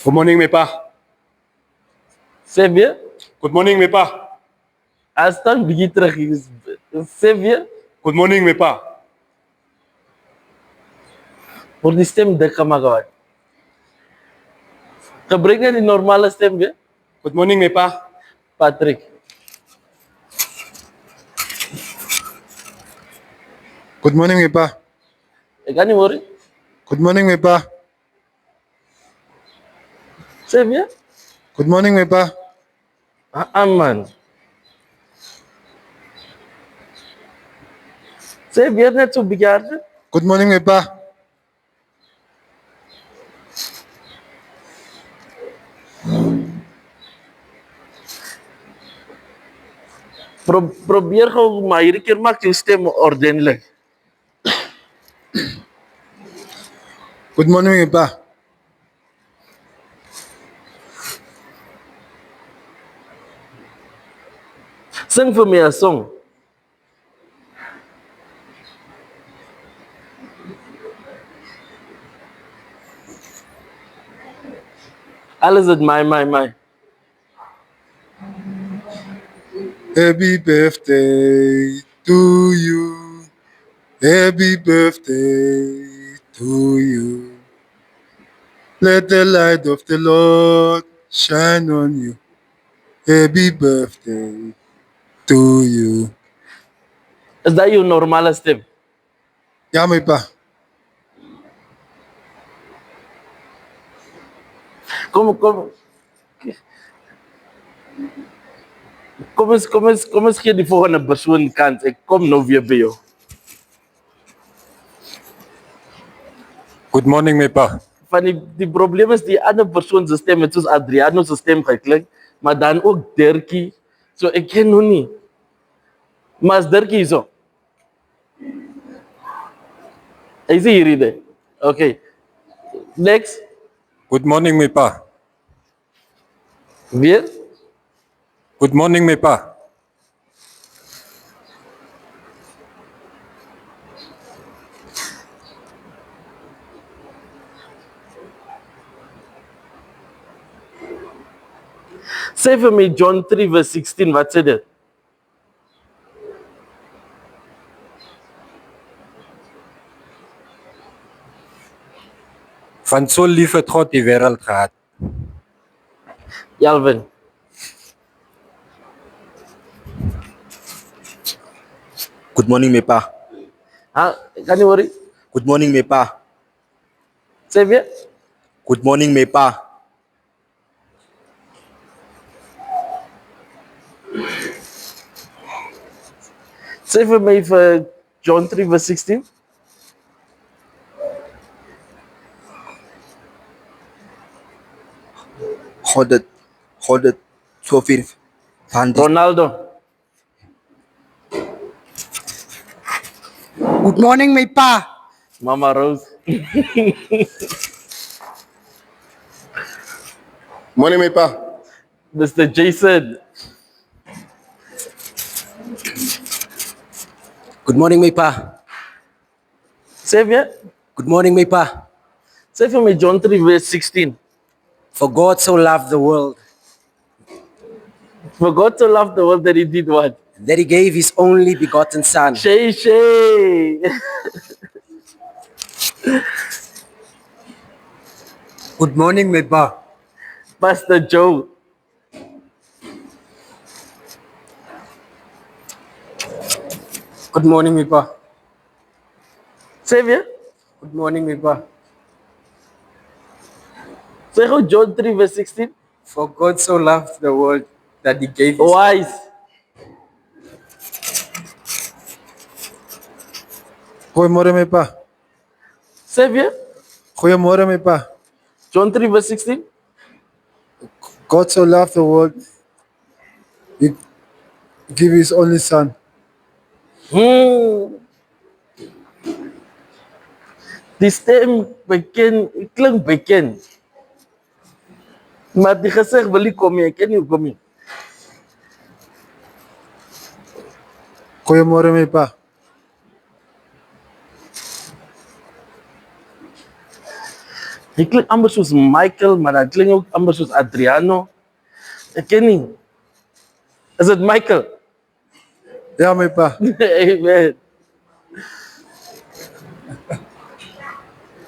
Good morning, my pa. Sê weer? Good morning, my pa. As dan bietjie terug. Sê weer? Good morning, my pa. Word die stem dik gemaak word. Gebruik net die normale stem weer. Good morning, my pa. Patrick. Good morning, my pa. Ek kan nie hoor nie. Good morning, my pa. Sê weer? Good morning, my pa. Man. Sê weer net so bietjie harder. Good morning, my pa. Probeer gou maar hierdie keer maak jou stem ordentlik. Good morning, my pa. Sing vir my 'n song. Alles is my. Happy birthday to you. Happy birthday to you. Let the light of the Lord shine on you. Happy birthday to you. Is dat jou normale stem? Ja, my pa. Kom. Kom ons gee die volgende persoon kans. Ek kom nou weer by jou. Good morning, my pa. Van die probleem is die ander persoon se stem het soos Adriano se stem geklink, maar dan ook Dirkie. So ek ken nou nie. Maar is Dirkie hierso? Hy is hierdie. Okay. Next. Good morning, my pa. Weer? Good morning, my pa. Sê vir my John 3 vers 16, wat sê dit? Van so lief het God die wêreld gehad. Jalvin. Good morning, my pa. Kan jy hoor? Good morning, my pa. Sê weer? Good morning, my pa. Sê vir my vir John 3 vers 16. Hold it. Sofir. Ronaldo. Good morning, my pa. Mama Rose. Morning, my pa. Mr. Jason. Good morning, my pa. Sê weer? Good morning, my pa. Sê vir my John 3 vers 16. For God so loved the world For God so loved the world that he did what? that he gave his only begotten son. Shay. Good morning, my pa. Pastor Joe. Good morning, my pa. Sê weer? Good morning, my pa. Sê gou John 3 vers 16. For God so loved the world that he gave his Wise. Goeiemôre, my pa. Sê weer? Goeiemôre, my pa. John 3 vers 16. God so loved the world, he gave his only son. Die stem klink bekend. Maar die gesig wil nie kom nie, ek ken nie hoekom nie. Goeiemôre, my pa. Hy klink amper soos Michael, maar dan klink hy ook amper soos Adriano. Ek ken nie. Is dit Michael? Ja, my pa. Amen.